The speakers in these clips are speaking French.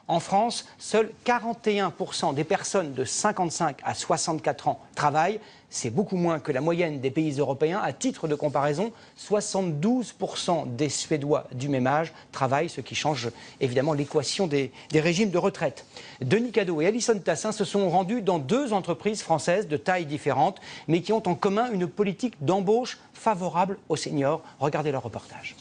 En France, seuls 41% des personnes de 55 à 64 ans travaillent. C'est beaucoup moins que la moyenne des pays européens. À titre de comparaison, 72% des Suédois du même âge travaillent, ce qui change évidemment l'équation des régimes de retraite. Denis Cadot et Alison Tassin se sont rendus dans 2 entreprises françaises de tailles différentes, mais qui ont en commun une politique d'embauche favorable aux seniors. Regardez leur reportage.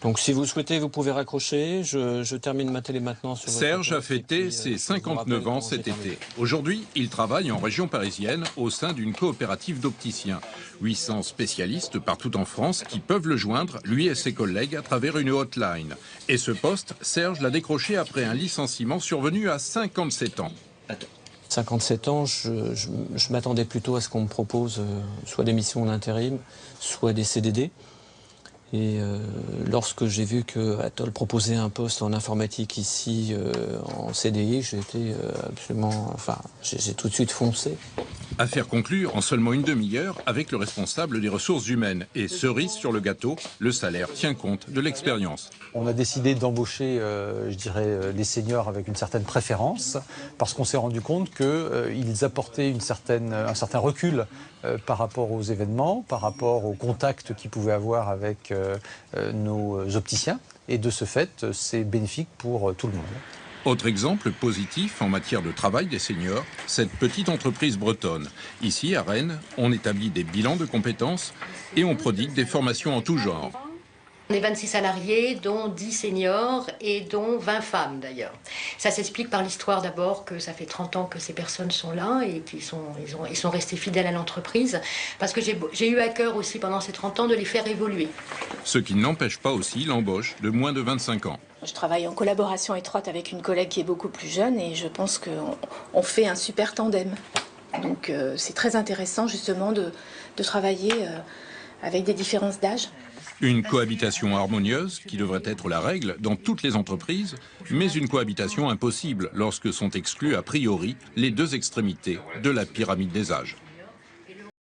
Donc si vous souhaitez, vous pouvez raccrocher. Je termine ma télé maintenant. Sur Serge a fêté ses 59 ans cet été. Aujourd'hui, il travaille en région parisienne au sein d'une coopérative d'opticiens. 800 spécialistes partout en France qui peuvent le joindre, lui et ses collègues, à travers une hotline. Et ce poste, Serge l'a décroché après un licenciement survenu à 57 ans. 57 ans, je m'attendais plutôt à ce qu'on me propose soit des missions en intérim, soit des CDD. Et lorsque j'ai vu que Atoll proposait un poste en informatique ici en CDI, j'ai été absolument... Enfin, j'ai tout de suite foncé. Affaire conclue en seulement une demi-heure avec le responsable des ressources humaines. Et cerise sur le gâteau, le salaire tient compte de l'expérience. On a décidé d'embaucher, je dirais, les seniors avec une certaine préférence, parce qu'on s'est rendu compte qu'ils apportaient un certain recul par rapport aux événements, par rapport aux contacts qu'ils pouvaient avoir avec nos opticiens. Et de ce fait, c'est bénéfique pour tout le monde. Autre exemple positif en matière de travail des seniors, cette petite entreprise bretonne. Ici, à Rennes, on établit des bilans de compétences et on prodigue des formations en tout genre. On est 26 salariés, dont 10 seniors et dont 20 femmes d'ailleurs. Ça s'explique par l'histoire d'abord que ça fait 30 ans que ces personnes sont là et qu'ils sont restés fidèles à l'entreprise. Parce que j'ai eu à cœur aussi pendant ces 30 ans de les faire évoluer. Ce qui n'empêche pas aussi l'embauche de moins de 25 ans. Je travaille en collaboration étroite avec une collègue qui est beaucoup plus jeune et je pense qu'on fait un super tandem. Donc c'est très intéressant justement de travailler avec des différences d'âge. Une cohabitation harmonieuse qui devrait être la règle dans toutes les entreprises, mais une cohabitation impossible lorsque sont exclues a priori les 2 extrémités de la pyramide des âges.